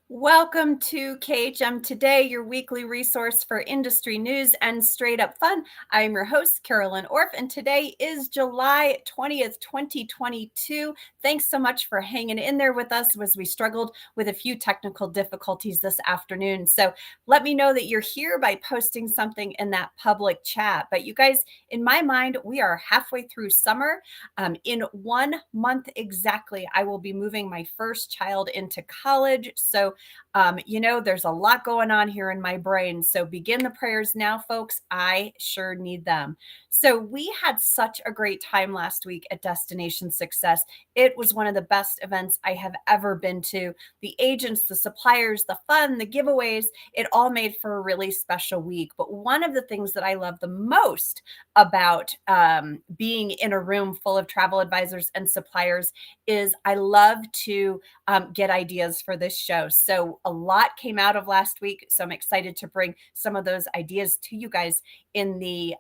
Welcome to KHM Today, your weekly resource for industry news and straight up fun. I'm your host, Carolyn Orff, and today is July 20th, 2022. Thanks so much for hanging in there with us as we struggled with a few technical difficulties this afternoon. So let me know that you're here by posting something in that public chat. But you guys, in my mind, we are halfway through summer. In 1 month exactly, I will be moving my first child into college. So there's a lot going on here in my brain. So begin the prayers now, folks. I sure need them. So we had such a great time last week at Destination Success. It was one of the best events I have ever been to. The agents, the suppliers, the fun, the giveaways, it all made for a really special week. But one of the things that I love the most about being in a room full of travel advisors and suppliers is I love to get ideas for this show. So a lot came out of last week. So I'm excited to bring some of those ideas to you guys in the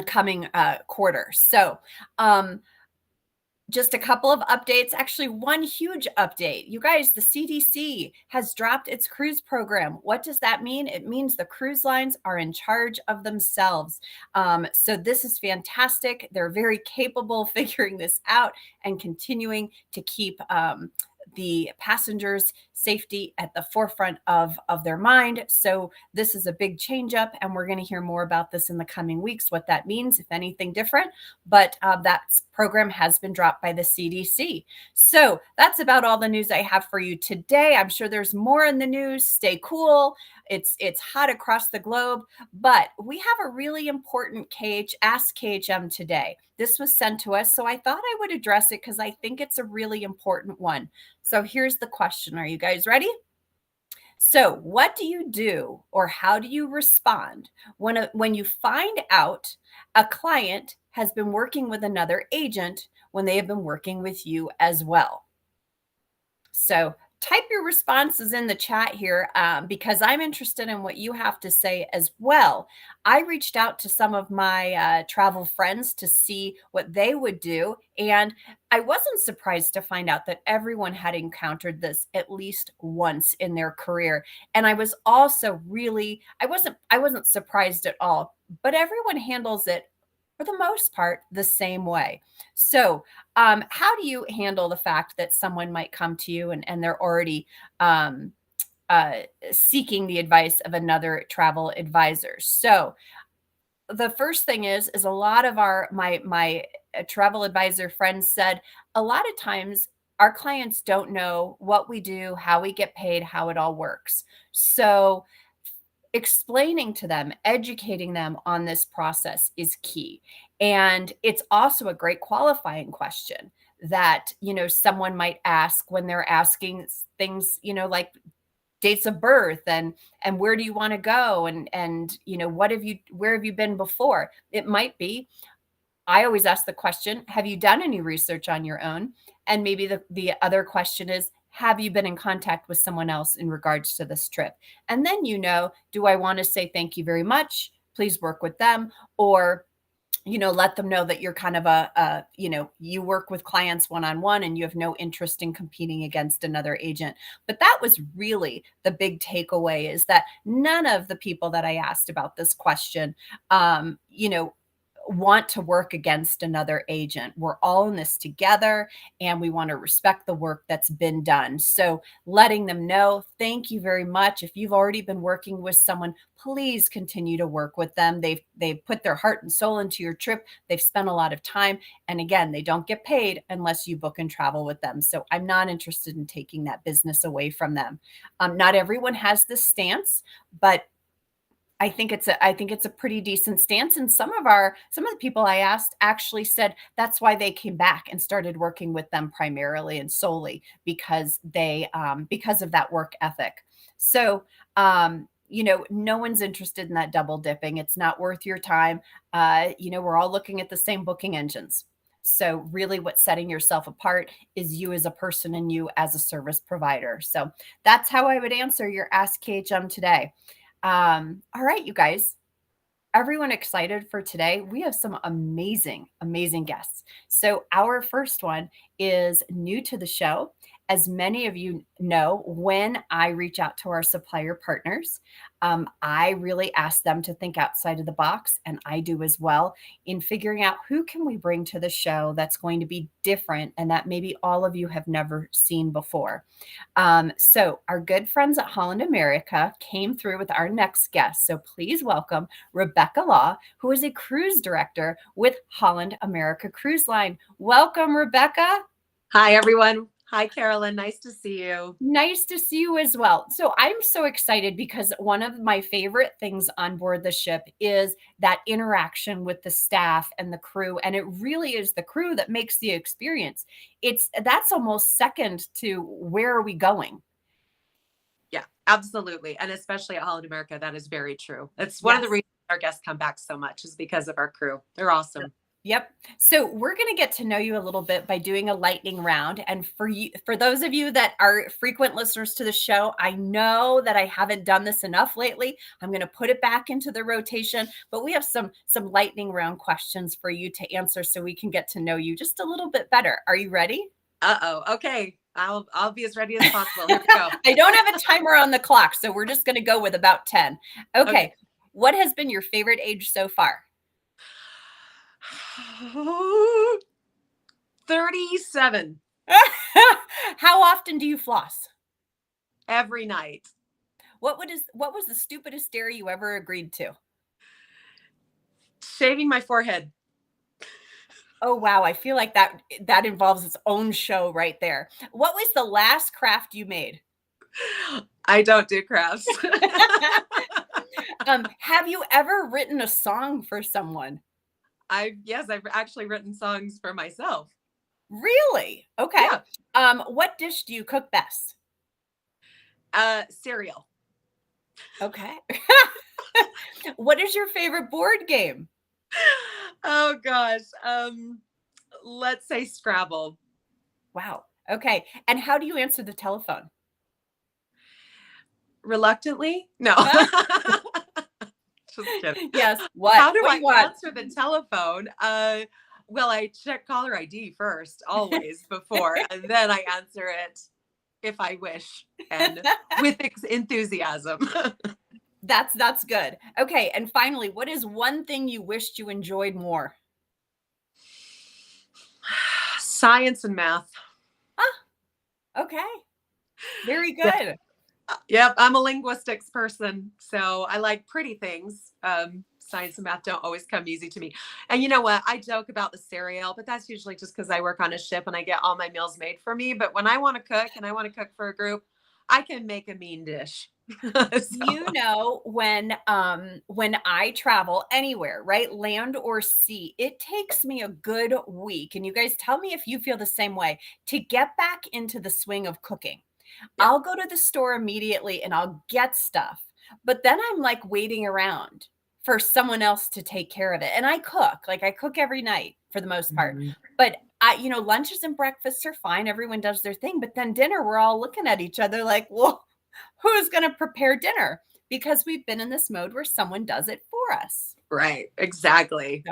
coming quarter. So just a couple of updates. Actually, one huge update. You guys, the CDC has dropped its cruise program. What does that mean? It means the cruise lines are in charge of themselves. So this is fantastic. They're very capable figuring this out and continuing to keep the passengers' safety at the forefront of their mind. So this is a big change up, and we're going to hear more about this in the coming weeks, what that means, if anything different. But that program has been dropped by the CDC. So that's about all the news I have for you today. I'm sure there's more in the news. Stay cool. It's hot across the globe, but we have a really important Ask KHM today. This was sent to us, so I thought I would address it because I think it's a really important one. So here's the question. Are you guys ready? So what do you do or how do you respond when you find out a client has been working with another agent when they have been working with you as well? So type your responses in the chat here because I'm interested in what you have to say as well. I reached out to some of my travel friends to see what they would do. And I wasn't surprised to find out that everyone had encountered this at least once in their career. And I was also I wasn't surprised at all, but everyone handles it for the most part the same way. So how do you handle the fact that someone might come to you and they're already seeking the advice of another travel advisor? So the first thing is a lot of my travel advisor friends said a lot of times our clients don't know what we do, how we get paid, how it all works. So explaining to them, educating them on this process is key. And it's also a great qualifying question that, someone might ask when they're asking things, like dates of birth and where do you want to go and where have you been before? It might be, I always ask the question, have you done any research on your own? And maybe the other question is, have you been in contact with someone else in regards to this trip? And then, do I want to say thank you very much? Please work with them. Or, let them know that you're kind of you work with clients one-on-one and you have no interest in competing against another agent. But that was really the big takeaway, is that none of the people that I asked about this question, want to work against another agent. We're all in this together and we want to respect the work that's been done. So letting them know, thank you very much. If you've already been working with someone, please continue to work with them. They've put their heart and soul into your trip. They've spent a lot of time. And again, they don't get paid unless you book and travel with them. So I'm not interested in taking that business away from them. Not everyone has this stance, but I think it's a pretty decent stance. And some of the people I asked actually said that's why they came back and started working with them primarily and solely because because of that work ethic. So no one's interested in that double dipping. It's not worth your time. We're all looking at the same booking engines. So really what's setting yourself apart is you as a person and you as a service provider. So that's how I would answer your Ask KHM today. All right, you guys, everyone excited for today? We have some amazing, amazing guests. So our first one is new to the show, as many of you know, when I reach out to our supplier partners, I really ask them to think outside of the box, and I do as well, in figuring out who can we bring to the show that's going to be different and that maybe all of you have never seen before. So our good friends at Holland America came through with our next guest. So please welcome Rebekah Law, who is a cruise director with Holland America Cruise Line. Welcome, Rebekah. Hi, everyone. Hi, Carolyn. Nice to see you. Nice to see you as well. So I'm so excited because one of my favorite things on board the ship is that interaction with the staff and the crew. And it really is the crew that makes the experience. That's almost second to where are we going? Yeah, absolutely. And especially at Holland America, that is very true. That's one of the reasons our guests come back so much is because of our crew. They're awesome. Yep. So we're going to get to know you a little bit by doing a lightning round. And for those of you that are frequent listeners to the show, I know that I haven't done this enough lately. I'm going to put it back into the rotation, but we have some lightning round questions for you to answer so we can get to know you just a little bit better. Are you ready? Uh-oh. Okay. I'll be as ready as possible. Here we go. I don't have a timer on the clock, so we're just going to go with about 10. Okay. What has been your favorite age so far? 37. How often do you floss? Every night. What was the stupidest dare you ever agreed to? Shaving my forehead. Oh, wow. I feel like that involves its own show right there. What was the last craft you made? I don't do crafts. Have you ever written a song for someone? Yes, I've actually written songs for myself. Really? Okay. Yeah. What dish do you cook best? Cereal. Okay. What is your favorite board game? Oh gosh. Let's say Scrabble. Wow. Okay. And how do you answer the telephone? Reluctantly? No. Just kidding. Yes. What? How do what I do answer the telephone? Well, I check caller ID first, always before, and then I answer it if I wish and with enthusiasm. That's good. Okay. And finally, what is one thing you wished you enjoyed more? Science and math. Okay. Very good. Yep. I'm a linguistics person, so I like pretty things. Science and math don't always come easy to me. And you know what? I joke about the cereal, but that's usually just because I work on a ship and I get all my meals made for me. But when I want to cook and I want to cook for a group, I can make a mean dish. You know, when I travel anywhere, right, land or sea, it takes me a good week, and you guys tell me if you feel the same way, to get back into the swing of cooking. Yeah. I'll go to the store immediately and I'll get stuff, but then I'm like waiting around for someone else to take care of it. And I cook every night for the most part. Mm-hmm. But lunches and breakfasts are fine. Everyone does their thing. But then dinner, we're all looking at each other like, well, who's going to prepare dinner? Because we've been in this mode where someone does it for us. Right. Exactly.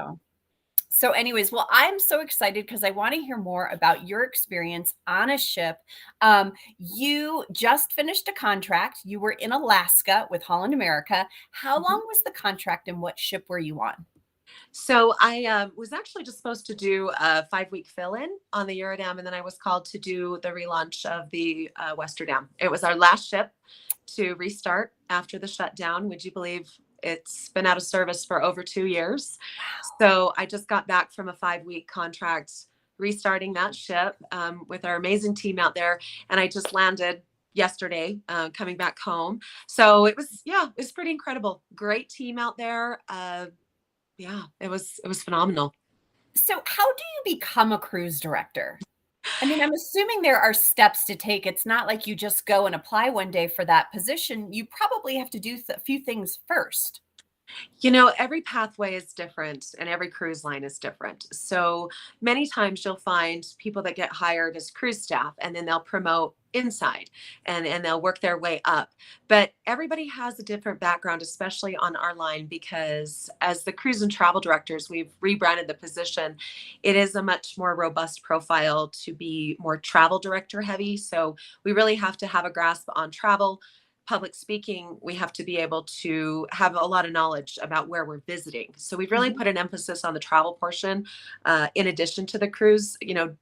So anyways, well, I'm so excited because I want to hear more about your experience on a ship. You just finished a contract. You were in Alaska with Holland America. How long was the contract and what ship were you on? So I was actually just supposed to do a 5-week fill-in on the Eurodam, and then I was called to do the relaunch of the Westerdam. It was our last ship to restart after the shutdown. Would you believe it's been out of service for over 2 years? Wow. So I just got back from a 5-week contract, restarting that ship with our amazing team out there. And I just landed yesterday, coming back home. So it was pretty incredible. Great team out there. It was phenomenal. So how do you become a cruise director? I mean, I'm assuming there are steps to take. It's not like you just go and apply one day for that position. You probably have to do a few things first. Every pathway is different and every cruise line is different. So many times you'll find people that get hired as cruise staff and then they'll promote inside and they'll work their way up. But everybody has a different background, especially on our line, because as the cruise and travel directors, we've rebranded the position. It is a much more robust profile to be more travel director heavy. So we really have to have a grasp on travel, public speaking. We have to be able to have a lot of knowledge about where we're visiting. So we've really Mhm. put an emphasis on the travel portion, in addition to the cruise,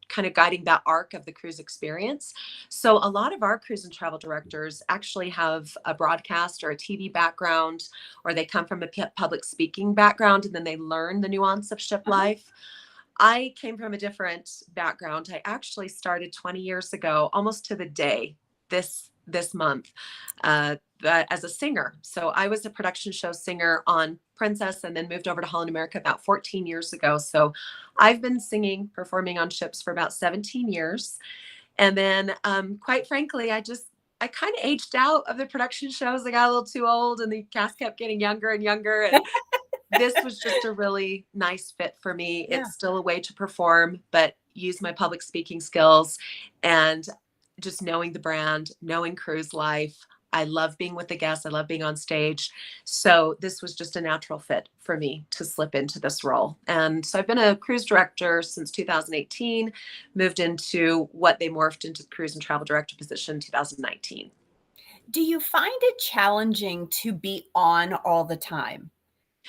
kind of guiding that arc of the cruise experience. So a lot of our cruise and travel directors actually have a broadcast or a TV background, or they come from a public speaking background, and then they learn the nuance of ship Uh-huh. life. I came from a different background. I actually started 20 years ago, almost to the day, this month, as a singer. So I was a production show singer on Princess, and then moved over to Holland America about 14 years ago. So I've been singing, performing on ships for about 17 years. And then, quite frankly, I kind of aged out of the production shows. I got a little too old, and the cast kept getting younger and younger. And this was just a really nice fit for me. Yeah. It's still a way to perform, but use my public speaking skills and just knowing the brand, knowing cruise life. I love being with the guests. I love being on stage. So this was just a natural fit for me to slip into this role. And so I've been a cruise director since 2018, moved into what they morphed into the cruise and travel director position in 2019. Do you find it challenging to be on all the time?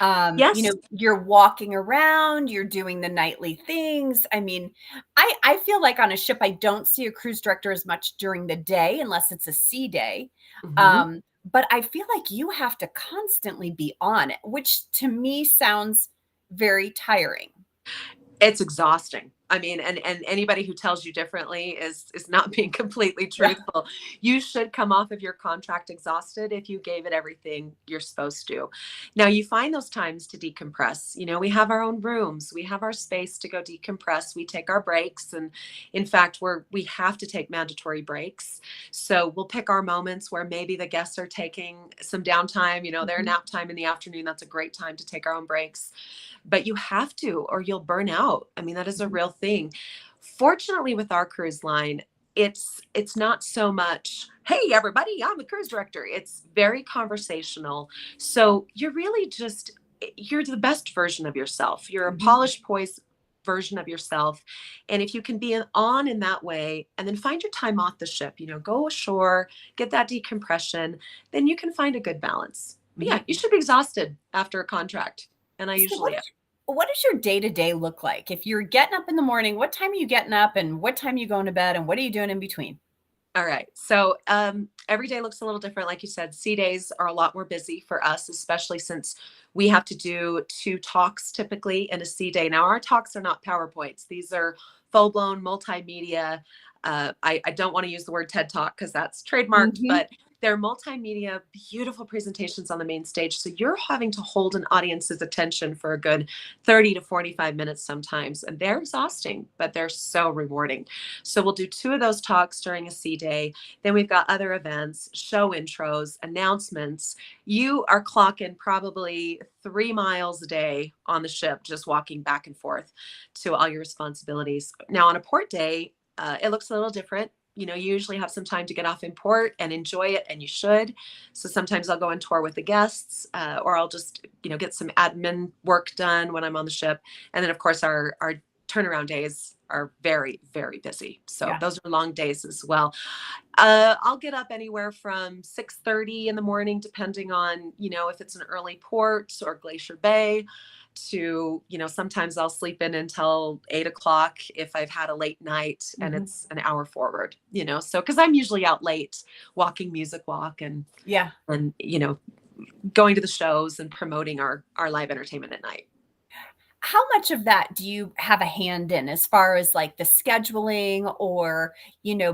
Yes. You're walking around, you're doing the nightly things. I mean, I feel like on a ship, I don't see a cruise director as much during the day unless it's a sea day. Mhm. But I feel like you have to constantly be on it, which to me sounds very tiring. It's exhausting. I mean, and anybody who tells you differently is not being completely Yeah. truthful. You should come off of your contract exhausted if you gave it everything you're supposed to. Now, you find those times to decompress. We have our own rooms, we have our space to go decompress. We take our breaks, and in fact, we have to take mandatory breaks. So we'll pick our moments where maybe the guests are taking some downtime. Their Mhm. nap time in the afternoon. That's a great time to take our own breaks, but you have to, or you'll burn out. I mean, that is a Mhm. real thing. Fortunately, with our cruise line, it's not so much, hey everybody, I'm the cruise director. It's very conversational. So you're the best version of yourself. You're a Mhm. polished, poised version of yourself. And if you can be on in that way, and then find your time off the ship, go ashore, get that decompression, then you can find a good balance. But yeah, Mhm. you should be exhausted after a contract, and I So usually am. what does your day-to-day look like? If you're getting up in the morning, what time are you getting up and what time are you going to bed and what are you doing in between? All right. So every day looks a little different. Like you said, C days are a lot more busy for us, especially since we have to do 2 talks typically in a C day. Now, our talks are not PowerPoints, these are full blown multimedia. I don't want to use the word TED Talk because that's trademarked, Mhm. but they're multimedia, beautiful presentations on the main stage. So you're having to hold an audience's attention for a good 30 to 45 minutes sometimes. And they're exhausting, but they're so rewarding. So we'll do 2 of those talks during a C day. Then we've got other events, show intros, announcements. You are clocking probably 3 miles a day on the ship, just walking back and forth to all your responsibilities. Now, on a port day, it looks a little different. You usually have some time to get off in port and enjoy it, and you should. So sometimes I'll go on tour with the guests, or I'll just, get some admin work done when I'm on the ship. And then, of course, our turnaround days are very, very busy. So Yeah. those are long days as well. I'll get up anywhere from 6:30 in the morning, depending on, if it's an early port or Glacier Bay, to, sometimes I'll sleep in until 8 o'clock if I've had a late night and Mhm. it's an hour forward, so because I'm usually out late walking music walk Yeah. and going to the shows and promoting our live entertainment at night. How much of that do you have a hand in as far as like the scheduling or,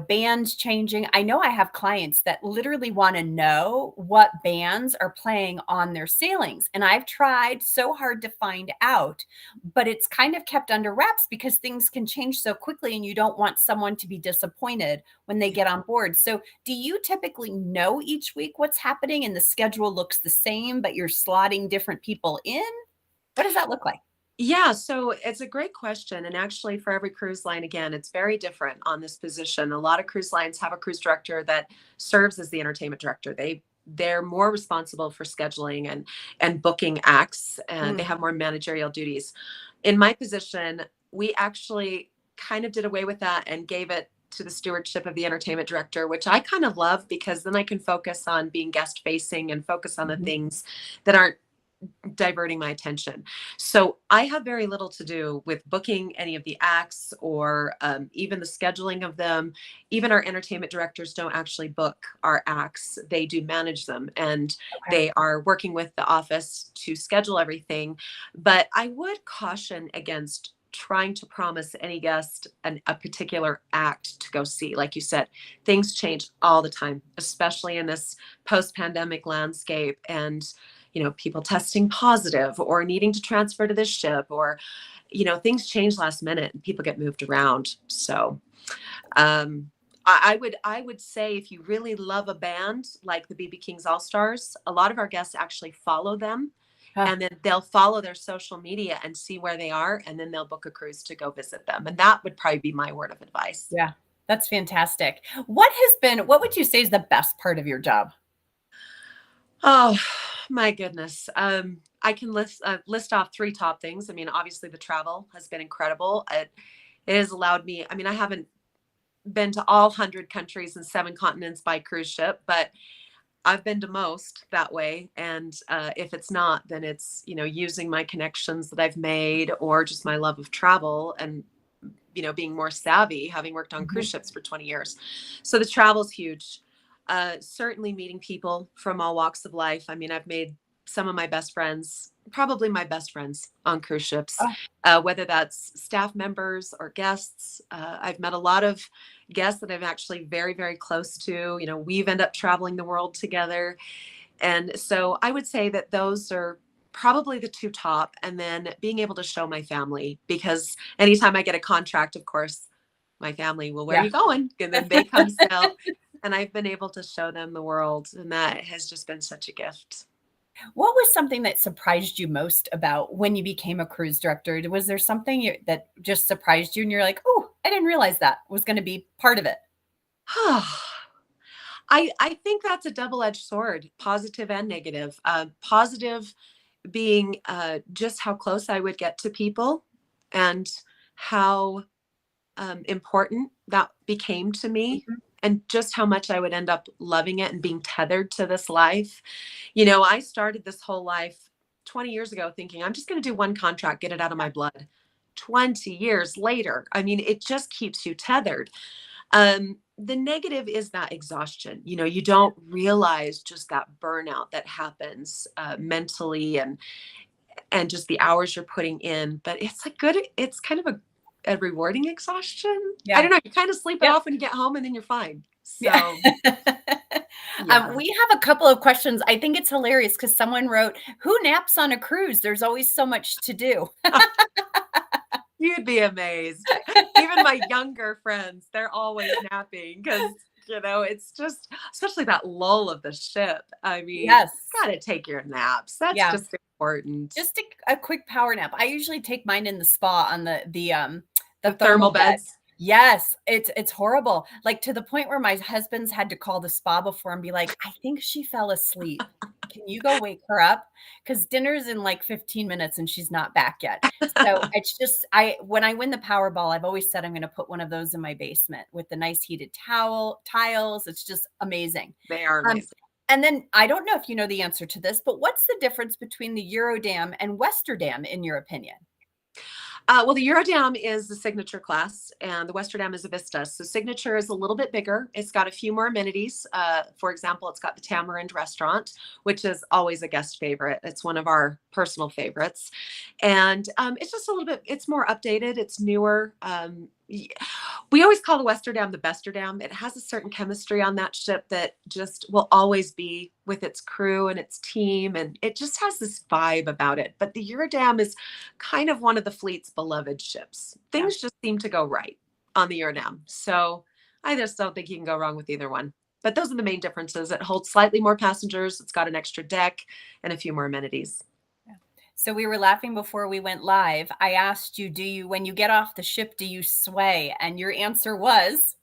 bands changing? I know I have clients that literally want to know what bands are playing on their sailings. And I've tried so hard to find out, but it's kind of kept under wraps because things can change so quickly and you don't want someone to be disappointed when they get on board. So do you typically know each week what's happening and the schedule looks the same, but you're slotting different people in? What does that look like? Yeah, so it's a great question. And actually, for every cruise line, again, it's very different on this position. A lot of cruise lines have a cruise director that serves as the entertainment director. They're more responsible for scheduling and booking acts, and they Mm. have more managerial duties. In my position, we actually kind of did away with that and gave it to the stewardship of the entertainment director, which I kind of love because then I can focus on being guest facing and focus on the Mhm. things that aren't diverting my attention. So I have very little to do with booking any of the acts or even the scheduling of them. Even our entertainment directors don't actually book our acts, they do manage them, and Okay. they are working with the office to schedule everything. But I would caution against trying to promise any guest a particular act to go see. Like you said, things change all the time, especially in this post-pandemic landscape. And people testing positive or needing to transfer to this ship, or, things change last minute and people get moved around. So, um, I would say if you really love a band like the BB King's All Stars, a lot of our guests actually follow them, Huh. and then they'll follow their social media and see where they are, and then they'll book a cruise to go visit them. And that would probably be my word of advice. Yeah, that's fantastic. What would you say is the best part of your job? Oh my goodness. I can list off three top things. I mean, obviously the travel has been incredible. It has allowed me. I mean, I haven't been to all 100 countries and 7 continents by cruise ship, but I've been to most that way. And if it's not, then it's using my connections that I've made or just my love of travel and being more savvy, having worked on cruise Mhm. ships for 20 years. So the travel's huge. Certainly meeting people from all walks of life. I mean, I've made some of my best friends, probably my best friends on cruise ships, Oh, whether that's staff members or guests. I've met a lot of guests that I'm actually very, very close to. We've ended up traveling the world together. And so I would say that those are probably the two top. And then being able to show my family, because anytime I get a contract, of course, my family, well, where are yeah. you going? And then they come sail. And I've been able to show them the world. And that has just been such a gift. What was something that surprised you most about when you became a cruise director? Was there something that just surprised you and you're like, "Oh, I didn't realize that was gonna be part of it." I think that's a double-edged sword, positive and negative. Positive being just how close I would get to people and how important that became to me, Mhm. and just how much I would end up loving it and being tethered to this life. I started this whole life 20 years ago thinking I'm just going to do one contract, get it out of my blood. 20 years later, I mean, it just keeps you tethered. The negative is that exhaustion. You don't realize just that burnout that happens mentally and just the hours you're putting in. But it's kind of a rewarding exhaustion. I Yeah. don't know. You kind of sleep it Yep. off when you get home and then you're fine. Yeah. So yeah. We have a couple of questions. I think it's hilarious because someone wrote, "Who naps on a cruise? There's always so much to do." You'd be amazed. Even my younger friends, they're always napping because, it's just, especially that lull of the ship. I mean, Yes. you got to take your naps. That's Yeah. just important. Just a quick power nap. I usually take mine in the spa on the The thermal thermal bed. beds. Yes, it's horrible. Like, to the point where my husband's had to call the spa before and be like, "I think she fell asleep. Can you go wake her up? Because dinner's in, like, 15 minutes and she's not back yet." So, it's just when I win the Powerball, I've always said I'm gonna put one of those in my basement with the nice heated tiles. It's just amazing. They are Um, amazing. and then I don't know if you know the answer to this, but what's the difference between the Eurodam and Westerdam in your opinion? Well, the Eurodam is the signature class, and the Westerdam is a Vista. So signature is a little bit bigger. It's got a few more amenities. For example, it's got the Tamarind restaurant, which is always a guest favorite. It's one of our personal favorites, and it's just a little bit. It's more updated. It's newer. We always call the Westerdam the Besterdam. It has a certain chemistry on that ship that just will always be with its crew and its team, and it just has this vibe about it. But the Eurodam is kind of one of the fleet's beloved ships. Things just seem to go right on the Eurodam. So I just don't think you can go wrong with either one. But those are the main differences. It holds slightly more passengers. It's got an extra deck and a few more amenities. So we were laughing before we went live. I asked you, when you get off the ship, do you sway? And your answer was?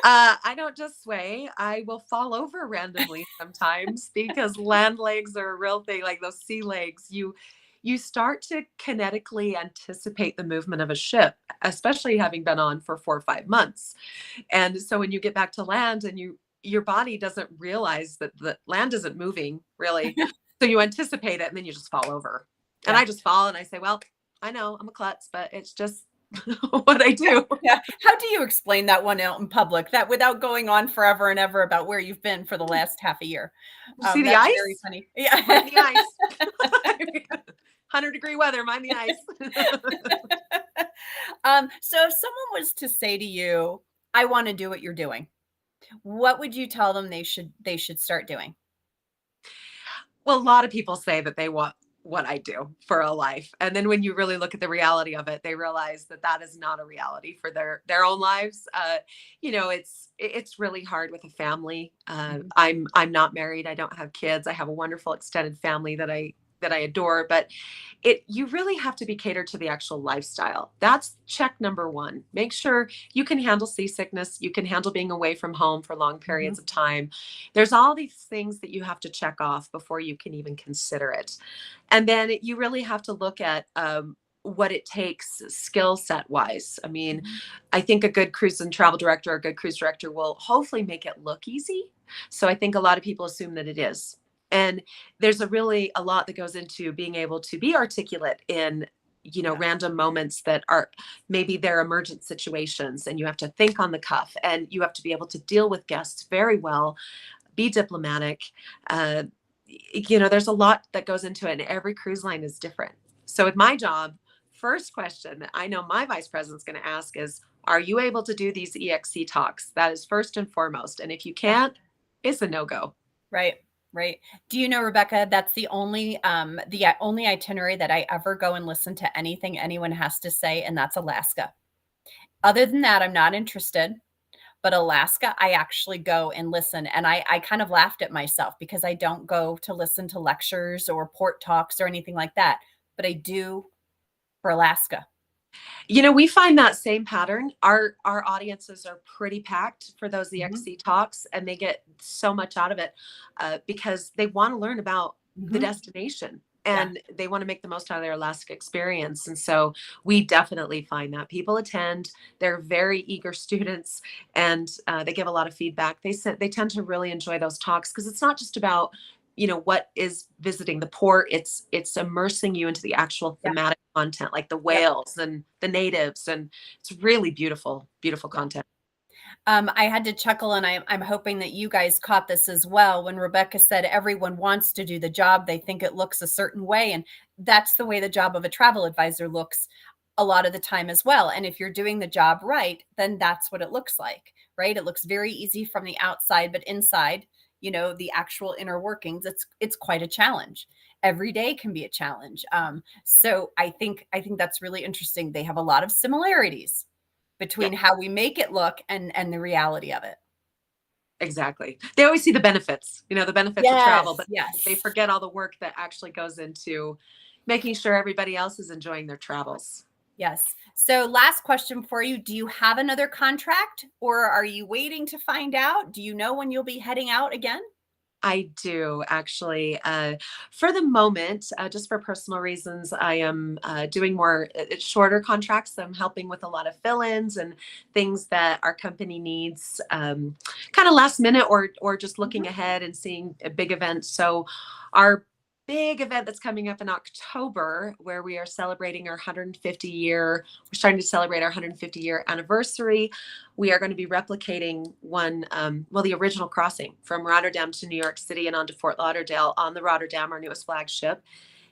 I don't just sway. I will fall over randomly sometimes because land legs are a real thing, like those sea legs. You start to kinetically anticipate the movement of a ship, especially having been on for 4 or 5 months. And so when you get back to land and your body doesn't realize that the land isn't moving really. So you anticipate it and then you just fall over. And I just fall and I say, well, I know I'm a klutz, but it's just what I do. Yeah. How do you explain that one out in public, that without going on forever and ever about where you've been for the last half a year? See the ice? Very funny. Yeah. Mind the ice. 100-degree weather, mind the ice. So if someone was to say to you, I want to do what you're doing, what would you tell them they should start doing? Well, a lot of people say that they want what I do for a life. And then when you really look at the reality of it, they realize that that is not a reality for their own lives. It's really hard with a family. I'm not married. I don't have kids. I have a wonderful extended family that I adore, but you really have to be catered to the actual lifestyle. That's check number one. Make sure you can handle seasickness. You can handle being away from home for long periods of time. There's all these things that you have to check off before you can even consider it. And then you really have to look at what it takes skill set wise. I mean, I think a good cruise and travel director or a good cruise director will hopefully make it look easy. So I think a lot of people assume that it is. And there's a lot that goes into being able to be articulate in, random moments that are maybe they're emergent situations, and you have to think on the cuff and you have to be able to deal with guests very well, be diplomatic. There's a lot that goes into it, and every cruise line is different. So with my job, first question that I know my vice president's going to ask is, are you able to do these EXC talks? That is first and foremost. And if you can't, it's a no-go. Right. Right. Do you know, Rebekah, that's the only itinerary that I ever go and listen to anything anyone has to say, and that's Alaska. Other than that, I'm not interested. But Alaska, I actually go and listen. And I kind of laughed at myself because I don't go to listen to lectures or port talks or anything like that. But I do for Alaska. We find that same pattern. Our audiences are pretty packed for those EXC talks, and they get so much out of it because they want to learn about the destination and they want to make the most out of their Alaska experience. And so we definitely find that people attend. They're very eager students, and they give a lot of feedback. They tend to really enjoy those talks because it's not just about what is visiting the port. It's immersing you into the actual thematic content, like the whales and the natives, and it's really beautiful content. I had to chuckle, and I'm hoping that you guys caught this as well when Rebekah said everyone wants to do the job. They think it looks a certain way, and that's the way the job of a travel advisor looks a lot of the time as well. And if you're doing the job right, then that's what it looks like, right? It looks very easy from the outside, but inside, the actual inner workings, it's quite a challenge. Every day can be a challenge. So I think that's really interesting. They have a lot of similarities between how we make it look and the reality of it. Exactly. They always see the benefits, the benefits of travel, but they forget all the work that actually goes into making sure everybody else is enjoying their travels. Yes. So last question for you. Do you have another contract, or are you waiting to find out? Do you know when you'll be heading out again? I do actually. For the moment, just for personal reasons, I am doing more shorter contracts. I'm helping with a lot of fill-ins and things that our company needs kind of last minute or just looking ahead and seeing a big event. So our big event that's coming up in October where we are celebrating our 150-year, we're starting to celebrate our 150-year anniversary. We are going to be replicating the original crossing from Rotterdam to New York City and on to Fort Lauderdale on the Rotterdam, our newest flagship.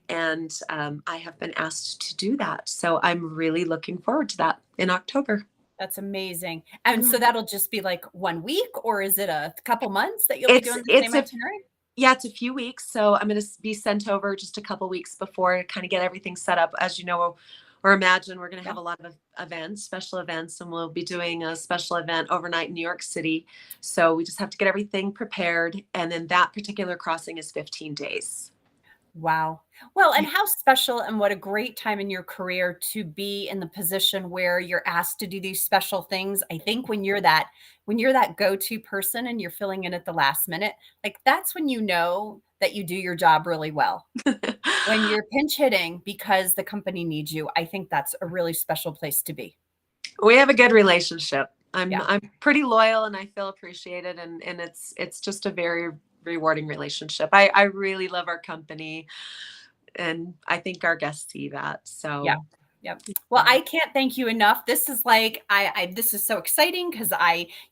And I have been asked to do that. So I'm really looking forward to that in October. That's amazing. And so that'll just be like 1 week, or is it a couple months that you'll be doing the same itinerary? Yeah, it's a few weeks. So I'm going to be sent over just a couple weeks before to kind of get everything set up. As you know, or imagine, we're going to have a lot of events, special events, and we'll be doing a special event overnight in New York City. So we just have to get everything prepared. And then that particular crossing is 15 days. Wow. Well, and how special and what a great time in your career to be in the position where you're asked to do these special things. I think when you're that go-to person and you're filling in at the last minute, like that's when you know that you do your job really well. When you're pinch hitting because the company needs you, I think that's a really special place to be. We have a good relationship. I'm pretty loyal and I feel appreciated, and it's just a very rewarding relationship. I really love our company, and I think our guests see that. So yeah. Well, I can't thank you enough. This is like, this is so exciting because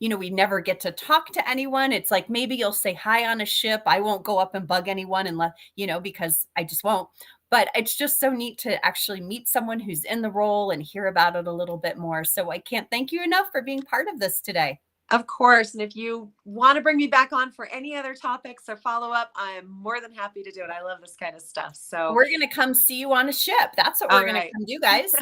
we never get to talk to anyone. It's like, maybe you'll say hi on a ship. I won't go up and bug anyone because I just won't. But it's just so neat to actually meet someone who's in the role and hear about it a little bit more. So I can't thank you enough for being part of this today. Of course. And if you want to bring me back on for any other topics or follow up, I'm more than happy to do it. I love this kind of stuff. So we're going to come see you on a ship. That's what we're going to come do, guys.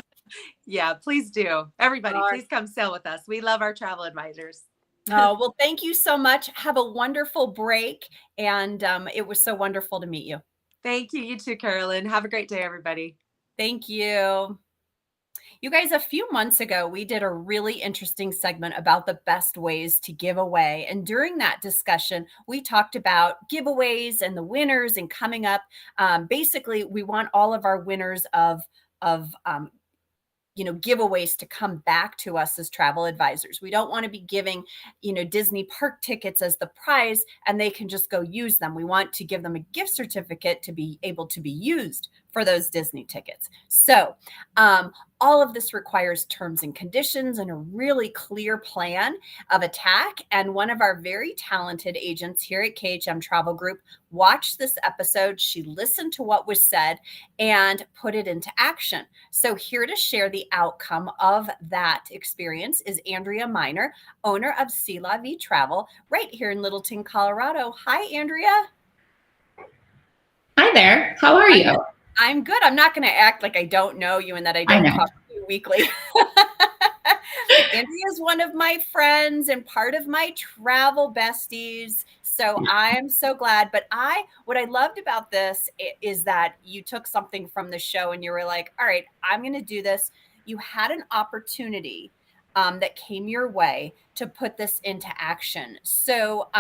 Yeah, please do. Everybody, please come sail with us. We love our travel advisors. Oh, well, thank you so much. Have a wonderful break. And it was so wonderful to meet you. Thank you. You too, Carolyn. Have a great day, everybody. Thank you. You guys, a few months ago, we did a really interesting segment about the best ways to give away. And during that discussion, we talked about giveaways and the winners and coming up. Basically, we want all of our winners of giveaways to come back to us as travel advisors. We don't want to be giving, Disney park tickets as the prize and they can just go use them. We want to give them a gift certificate to be able to be used for those Disney tickets. So all of this requires terms and conditions and a really clear plan of attack. And one of our very talented agents here at KHM Travel Group watched this episode. She listened to what was said and put it into action. So here to share the outcome of that experience is Andrea Miner, owner of Sea La Vie Travel, right here in Littleton, Colorado. Hi, Andrea. Hi there. How are you? I'm good. I'm not going to act like I don't know you and that I don't talk to you weekly. Andrea is one of my friends and part of my travel besties. So I'm so glad. But what I loved about this is that you took something from the show and you were like, all right, I'm going to do this. You had an opportunity that came your way to put this into action. So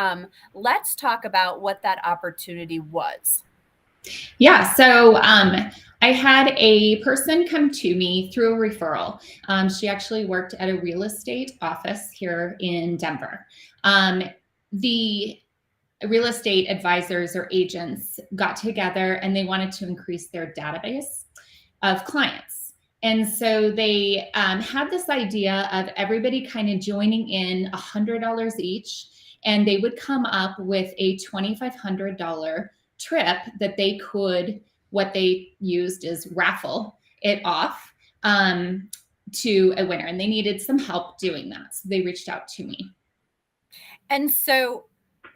let's talk about what that opportunity was. Yeah. So I had a person come to me through a referral. She actually worked at a real estate office here in Denver. The real estate advisors or agents got together and they wanted to increase their database of clients. And so they had this idea of everybody kind of joining in $100 each, and they would come up with a $2,500 trip that they could, what they used is raffle it off to a winner. And they needed some help doing that. So they reached out to me. And so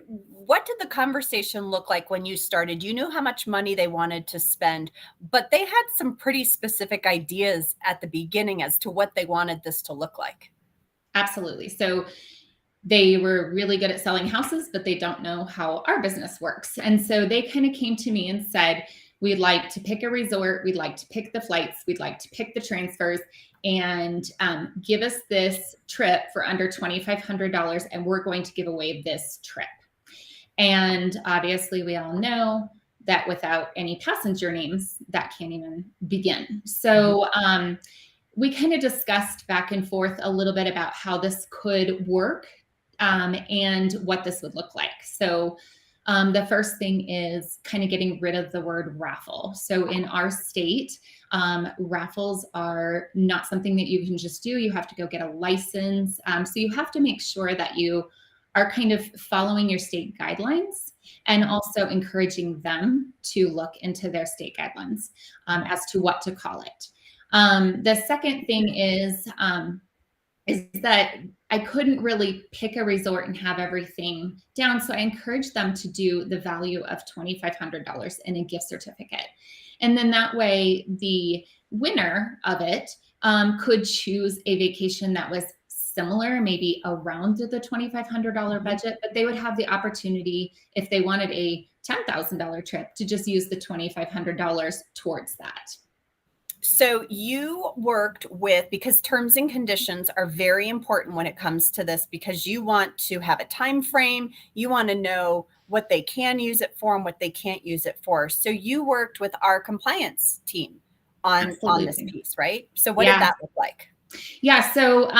what did the conversation look like when you started? You knew how much money they wanted to spend, but they had some pretty specific ideas at the beginning as to what they wanted this to look like. Absolutely. So they were really good at selling houses, but they don't know how our business works. And so they kind of came to me and said, we'd like to pick a resort. We'd like to pick the flights. We'd like to pick the transfers and give us this trip for under $2,500. And we're going to give away this trip. And obviously we all know that without any passenger names, that can't even begin. So we kind of discussed back and forth a little bit about how this could work and what this would look like. So The first thing is kind of getting rid of the word raffle. So in our state, raffles are not something that you can just do. You have to go get a license. So you have to make sure that you are kind of following your state guidelines and also encouraging them to look into their state guidelines as to what to call it. The second thing is that I couldn't really pick a resort and have everything down. So I encouraged them to do the value of $2,500 in a gift certificate. And then that way the winner of it could choose a vacation that was similar, maybe around the $2,500 budget, but they would have the opportunity, if they wanted a $10,000 trip, to just use the $2,500 towards that. So you worked with, because terms and conditions are very important when it comes to this, because you want to have a time frame, you want to know what they can use it for and what they can't use it for. So you worked with our compliance team on this piece, right? So what did that look like? Yeah. So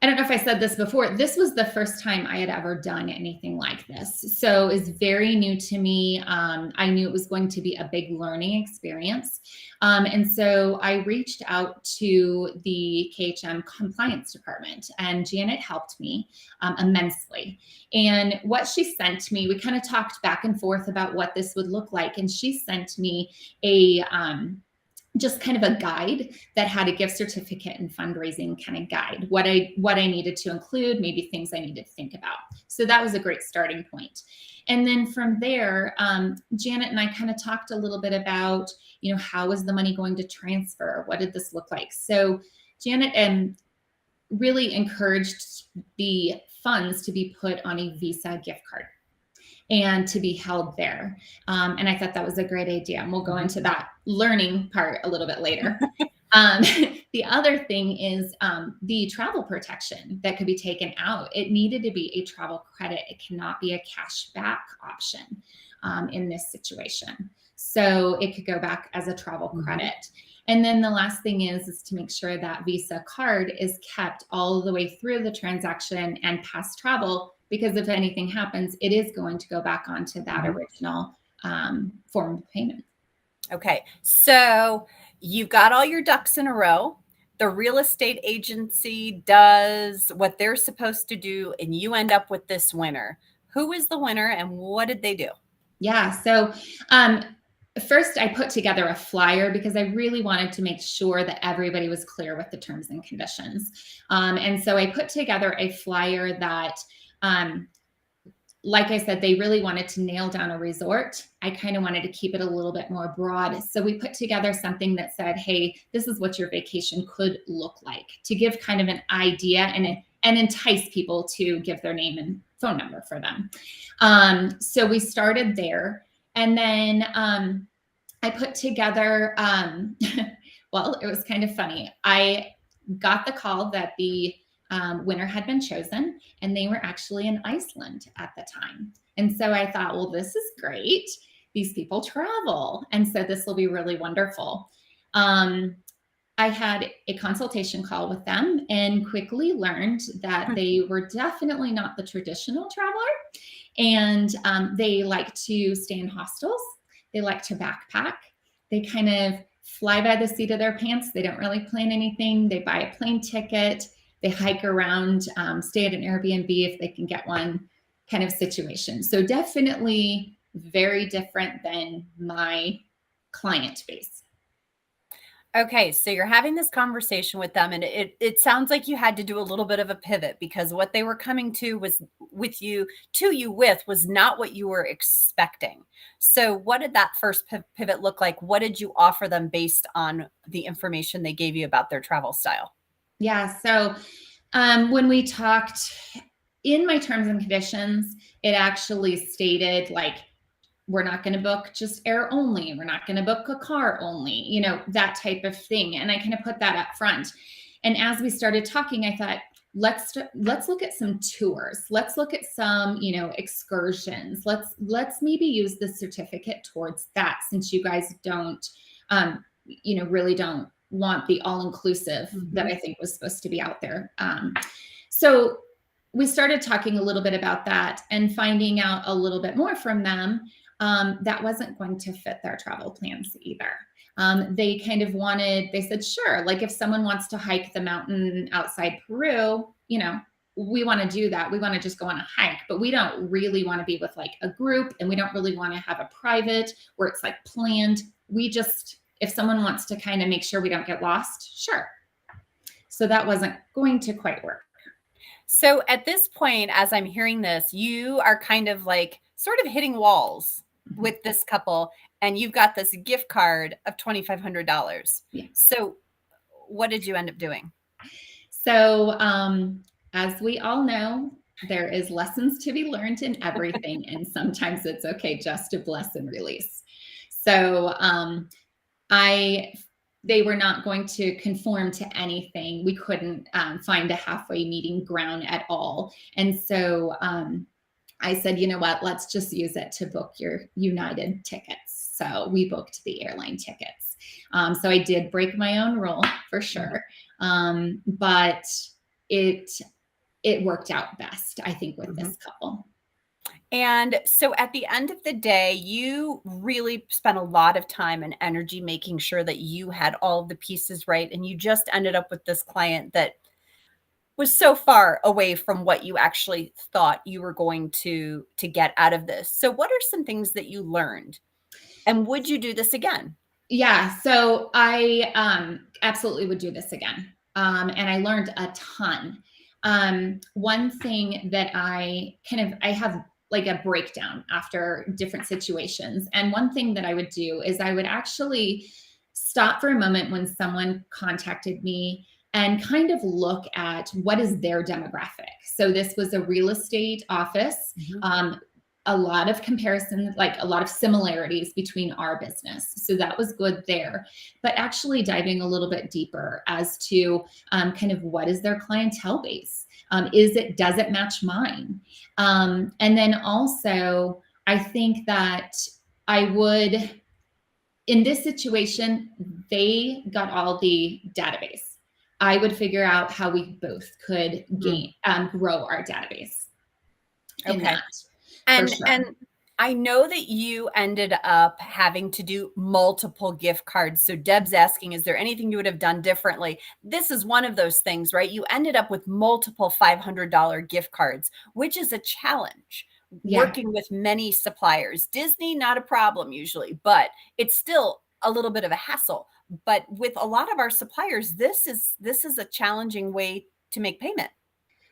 I don't know if I said this before. This was the first time I had ever done anything like this. So it's very new to me. I knew it was going to be a big learning experience. And so I reached out to the KHM compliance department, and Janet helped me immensely. And what she sent me, we kind of talked back and forth about what this would look like. And she sent me a just kind of a guide that had a gift certificate and fundraising kind of guide, what I needed to include, maybe things I needed to think about. So that was a great starting point. And then from there, Janet and I kind of talked a little bit about, how is the money going to transfer? What did this look like? So Janet really encouraged the funds to be put on a Visa gift card and to be held there. And I thought that was a great idea. And we'll go into that learning part a little bit later. The other thing is the travel protection that could be taken out. It needed to be a travel credit. It cannot be a cash back option in this situation. So it could go back as a travel credit. And then the last thing is to make sure that Visa card is kept all the way through the transaction and past travel, because if anything happens, it is going to go back onto that original form of payment. Okay, so you've got all your ducks in a row. The real estate agency does what they're supposed to do, and you end up with this winner. Who is the winner, and what did they do? Yeah, so first I put together a flyer because I really wanted to make sure that everybody was clear with the terms and conditions. And so I put together a flyer that like I said, they really wanted to nail down a resort. I kind of wanted to keep it a little bit more broad. So we put together something that said, hey, this is what your vacation could look like, to give kind of an idea and entice people to give their name and phone number for them. So we started there. And then I put together, well, it was kind of funny. I got the call that the winner had been chosen, and they were actually in Iceland at the time. And so I thought, well, this is great. These people travel. And so this will be really wonderful. I had a consultation call with them and quickly learned that they were definitely not the traditional traveler. And they like to stay in hostels. They like to backpack. They kind of fly by the seat of their pants. They don't really plan anything. They buy a plane ticket. They hike around, stay at an Airbnb if they can get one, kind of situation. So definitely very different than my client base. Okay, so you're having this conversation with them, and it sounds like you had to do a little bit of a pivot, because what they were coming to was with was not what you were expecting. So what did that first pivot look like? What did you offer them based on the information they gave you about their travel style? Yeah. So when we talked in my terms and conditions, it actually stated like, we're not going to book just air only. We're not going to book a car only, that type of thing. And I kind of put that up front. And as we started talking, I thought, let's look at some tours. Let's look at some, excursions. Let's maybe use the certificate towards that, since you guys don't, really don't want the all-inclusive that I think was supposed to be out there. So we started talking a little bit about that and finding out a little bit more from them. That wasn't going to fit their travel plans either. They kind of they said, sure, like if someone wants to hike the mountain outside Peru, we want to do that. We want to just go on a hike, but we don't really want to be with like a group, and we don't really want to have a private where it's like planned. If someone wants to kind of make sure we don't get lost, sure. So that wasn't going to quite work. So at this point, as I'm hearing this, you are kind of like sort of hitting walls with this couple, and you've got this gift card of $2,500. Yeah. So what did you end up doing? So as we all know, there is lessons to be learned in everything. And sometimes it's okay just to bless and release. So they were not going to conform to anything. We couldn't find a halfway meeting ground at all. And so I said, you know what, let's just use it to book your United tickets. So we booked the airline tickets. So I did break my own rule for sure. But it worked out best, I think, with this couple. And so at the end of the day, you really spent a lot of time and energy making sure that you had all of the pieces right. And you just ended up with this client that was so far away from what you actually thought you were going to get out of this. So what are some things that you learned? And would you do this again? Yeah, so I absolutely would do this again. And I learned a ton. One thing that I have like a breakdown after different situations. And one thing that I would do is I would actually stop for a moment when someone contacted me and kind of look at what is their demographic. So this was a real estate office. A lot of comparison, like a lot of similarities between our business. So that was good there, but actually diving a little bit deeper as to kind of what is their clientele base? Does it match mine? And then also, I think that I would, in this situation, they got all the database. I would figure out how we both could grow our database. Okay. And I know that you ended up having to do multiple gift cards. So Deb's asking, is there anything you would have done differently? This is one of those things, right? You ended up with multiple $500 gift cards, which is a challenge. Yeah. Working with many suppliers. Disney, not a problem usually, but it's still a little bit of a hassle. But with a lot of our suppliers, this is a challenging way to make payment.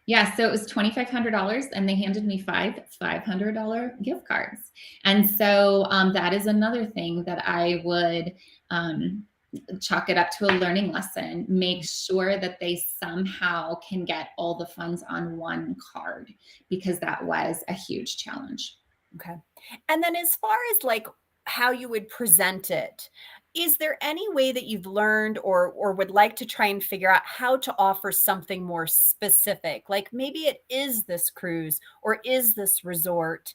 Yeah, so it was $2,500, and they handed me five $500 gift cards. And so that is another thing that I would chalk it up to a learning lesson. Make sure that they somehow can get all the funds on one card, because that was a huge challenge. Okay. And then as far as like how you would present it, is there any way that you've learned or would like to try and figure out how to offer something more specific? Like maybe it is this cruise or is this resort?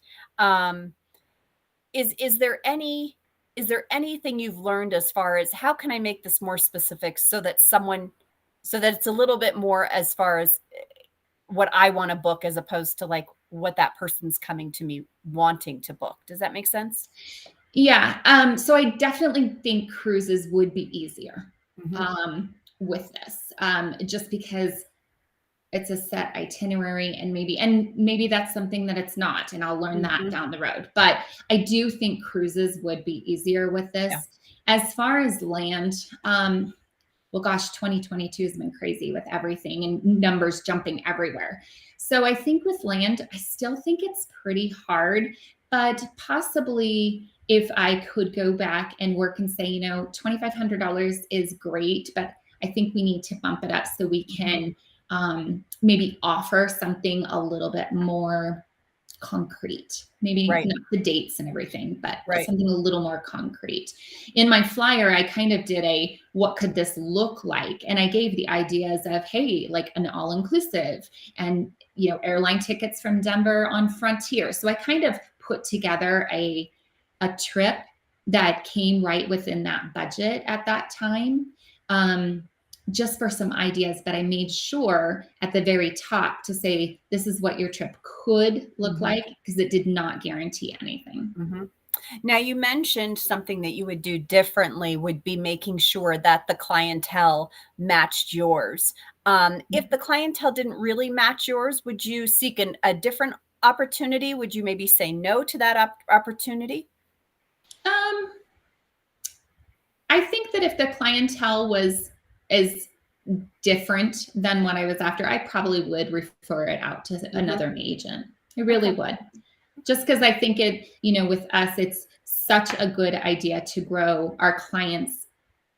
Is there anything you've learned as far as how can I make this more specific so that it's a little bit more as far as what I want to book as opposed to like what that person's coming to me wanting to book? Does that make sense? Yeah. So I definitely think cruises would be easier with this, just because it's a set itinerary, and maybe that's something that it's not, and I'll learn that down the road. But I do think cruises would be easier with this. Yeah. As far as land, well, gosh, 2022 has been crazy with everything and numbers jumping everywhere. So I think with land, I still think it's pretty hard, but possibly if I could go back and work and say, $2,500 is great, but I think we need to bump it up so we can maybe offer something a little bit more concrete, maybe not the dates and everything, but something a little more concrete. In my flyer, I kind of did what could this look like? And I gave the ideas of, hey, like an all-inclusive and, airline tickets from Denver on Frontier. So I kind of put together a trip that came right within that budget at that time. just for some ideas, but I made sure at the very top to say, this is what your trip could look like, because it did not guarantee anything. Now, you mentioned something that you would do differently would be making sure that the clientele matched yours. If the clientele didn't really match yours, would you seek a different opportunity? Would you maybe say no to that opportunity? I think that if the clientele was as different than what I was after, I probably would refer it out to another agent. I really would. Just because I think it, with us, it's such a good idea to grow our clients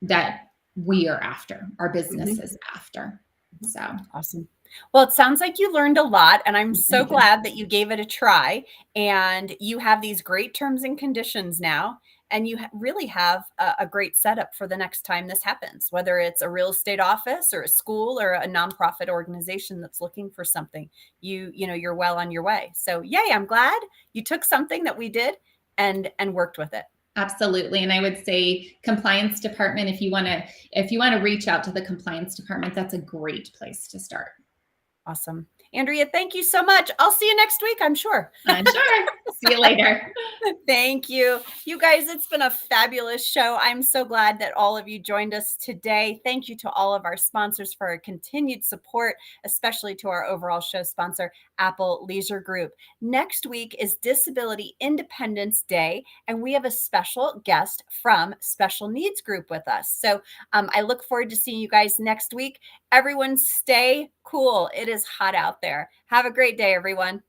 that we are after, our business is after. So awesome. Well, it sounds like you learned a lot, and I'm so glad that you gave it a try, and you have these great terms and conditions now, and you really have a great setup for the next time this happens, whether it's a real estate office or a school or a nonprofit organization that's looking for something. You're well on your way. So yay, I'm glad you took something that we did and worked with it. Absolutely. And I would say compliance department, if you want to reach out to the compliance department, that's a great place to start. Awesome. Andrea, thank you so much. I'll see you next week, I'm sure. I'm sure. See you later. Thank you. You guys, it's been a fabulous show. I'm so glad that all of you joined us today. Thank you to all of our sponsors for our continued support, especially to our overall show sponsor, Apple Leisure Group. Next week is Disability Independence Day, and we have a special guest from Special Needs Group with us. So I look forward to seeing you guys next week. Everyone stay cool. It is hot out there. Have a great day, everyone.